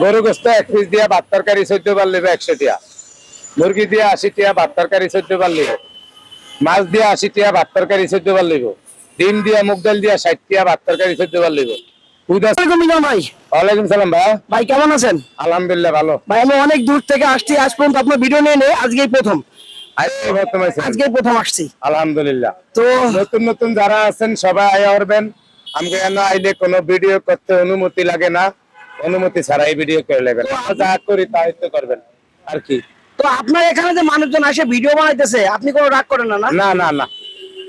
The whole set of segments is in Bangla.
গরু গোস্ত 1 পিস দিয়া ভাত তরকারি 14 বার লিবে 100 টাকা। মুরগি দিয়া 80 টাকা ভাত তরকারি 14 বার লিবে। মাছ দিয়া 80 টাকা ভাত তরকারি 14 বার লিবে। ডিম দিয়া মুগ ডাল দিয়া 60 টাকা ভাত তরকারি 14 বার লিবে। আসসালামু আলাইকুম ভাই। ওয়ালাইকুম সালাম ভাই। ভাই কেমন আছেন? আলহামদুলিল্লাহ ভালো। ভাই আমি অনেক দূর থেকে আসছি, আজ পর্যন্ত আপনার ভিডিও নিয়ে নেই, আজকেই প্রথম আসছি। আলহামদুলিল্লাহ। তো নতুন নতুন যারা আছেন সবাই আয়া করবেন। আমাকে না আইলে কোনো ভিডিও করতে অনুমতি লাগে না, অনুমতি ছাড়াই ভিডিও করে নেবেন। যা করি তাই তো করবেন আর কি। তো আপনার এখানে যে মানুষজন আসে ভিডিও বানাইতেছে, আপনি কোনো রাগ করেন না? না না না,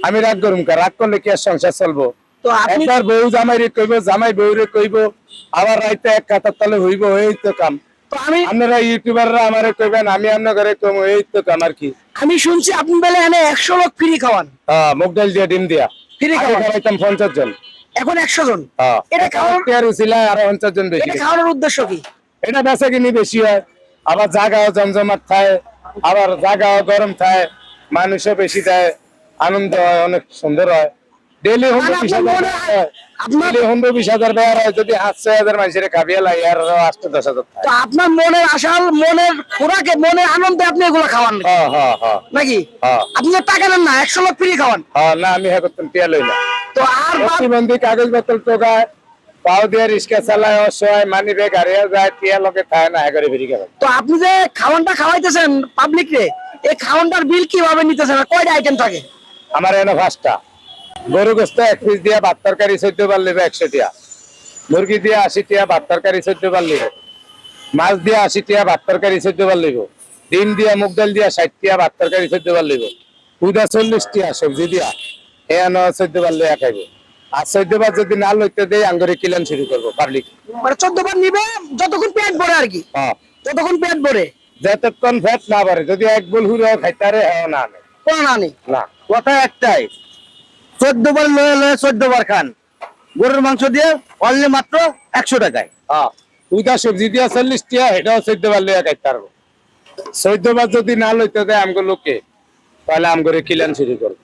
আমি রাগ করুম কা? রাগ করলে কি আর সংসার চলবো? তো আপনি একবার বউ জামাই রে কইব, জামাই বউ রে কইব, আবার রাইতে এক কাতার তলে হইব, এই তো কাম। তো আপনারা ইউটিউবাররা আমারে কইবেন, আমি আপনার ঘরে কম, এই তো কাম আর কি। আমি শুনছি আপনি বলে এনে 100 লোক ফ্রি খাওয়ান। হ্যাঁ, মুগ ডাল দিয়া ডিম দিয়া ফ্রি খাওয়ান। খাওয়াইতাম 50 জন, এখন 100 জন। হ্যাঁ। এটা খাওয়ার উচিলায় আরো 50 জন বেশি। এটা খাওয়ানোর উদ্দেশ্য কি? এটা বেচা কিনি বেশি হয়, আবার জায়গাও জমজমাট থাকে, আবার জায়গাও গরম থাকে, মানুষও বেশি দেয়, আনন্দ হয়, অনেক সুন্দর হয়। ডেলি 20,000 বেয়ার হয়, যদি 8-6,000 মানুষের খাবিয়া লাগে আর 8-10,000। তো আপনার মনের আশাল, মনের খোরাকে, মনের আনন্দে আপনি এগুলো খাওয়ান নাকি? আপনি তো টাকা নেন না, 100 লোক ফ্রি খাওয়ান। না, আমি হ্যাঁ করতাম, টিয়া লই না। তো আর প্রতিবন্ধী কাগজ বোতল টোকায়, পাও দিয়ে রিক্সা চালায়, অসহায় মানি ব্যাগ হারিয়ে যায়, টিয়া লোকে খায় না, হ্যাঁ করে ফিরি খাবে। তো আপনি যে খাওয়ানটা খাওয়াইতেছেন পাবলিক রে, এই খাওয়ানটার বিল কিভাবে নিতেছেন? কয়টা আইটেম থাকে? আমার এনে 5টা। গরু গোস্ত 1 পিস দিয়া ভাত তরকারি 14 বার লিবে 100 টাকা। মুরগি দিয়া 80 টাকা ভাত তরকারি 14 বার লিবে। মাছ দিয়া 80 টাকা ভাত তরকারি 14 বার লিবে। ডিম দিয়া মুগ ডাল দিয়া 60 টাকা ভাত তরকারি 14 বার লিবে। উদা 40 টাকা সবজি দিয়া এ আনো 14 বার লইয়া খাইবো। আর 14 বার যদি না লইতে দেই আঙ্গুরে কিলান শুরু করবো পাবলিক। মানে 14 বার নিবে যতক্ষণ পেট ভরে আর কি। হ্যাঁ, যতক্ষণ পেট ভরে, যতক্ষণ ফ্যাট না বাড়ে। যদি এক বল হুড়ো খাইতারে হ্যাঁ না নেই। কোনো না নেই। না, কথা একটাই, 14 বার লয়ে লয়ে 14 বার খান। গরুর মাংস দিয়ে অনলি মাত্র 100 টাকায়। হ্যাঁ, উদা সবজি দিয়া 40 টাকা, এটাও 14 বার লইয়া খাইতে পারবো। 14 বার যদি না লইতে দেয় আমগো লোকে, তাহলে আমগরে কিলান শুরু করবো।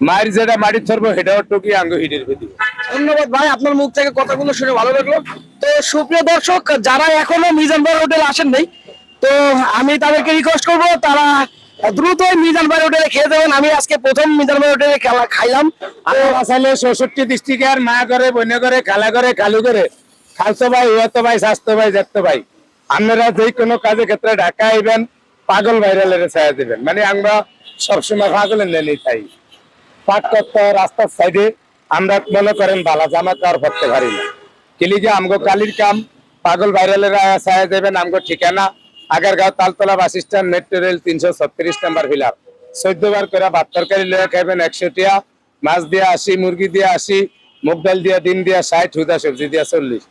মায়ের যেটা মাটির ধরবো সেটাও টুকি আমগো হিটের ভিতরে। ধন্যবাদ ভাই, আপনার মুখ থেকে কথাগুলো শুনে ভালো লাগলো। তো সুপ্রিয় দর্শক, যারা এখনো মিজান ভাই হোটেল আসেন নাই, তো আমি তাদেরকে রিকোয়েস্ট করবো তারা দ্রুত মিজান ভাই হোটেলে খেয়ে যাবেন। আমি আজকে প্রথম মিজান ভাই হোটেলে খাইলাম। আমার আসলে 64 ডিস্ট্রিক্টের মা করে, বোনে করে, খালা করে, খালু করে, খালতো ভাই, হুয়াতো ভাই, স্বাস্থ্য ভাই, জ্যাঠতো ভাই, আপনারা যে কোনো কাজের ক্ষেত্রে ঢাকা আইবেন, পাগল ভাইরালের ছায়া দিবেন। মানে আমরা সবসময় পাগলের নেই চাই। পাট করতে রাস্তার সাইডে আমরা মনে করেন বালা জামা কার করতে পারি না, কিলি যে আমগো কালির কাম পাগল ভাইরালের ছায়া দেবেন। আমগো ঠিকানা Agargaon Taltola bus stand, metro rail 336 number pillar. 14 বার করে ভাত তরকারি লইয়া খাইবেন 100 টাকা। মাছ দিয়া 80, মুরগি দিয়া 80, মুগ ডাল দিয়া, ডিম দিয়া 60, হুদা সবজি দিয়া 40।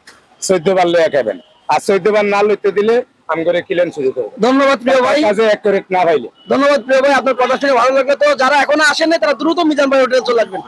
14 বার লইয়া খাইবেন। আর 14 বার না লইতে দিলে আমগরে কিলেন শুরু করবো। ধন্যবাদ প্রিয় ভাই, কাজে এক করে না পাইলে। ধন্যবাদ প্রিয় ভাই, আপনার কথা শুনে ভালো লাগলো। তো যারা এখনো আসেন নাই তারা দ্রুত মিজান ভাই হোটেলে চলে আসবেন।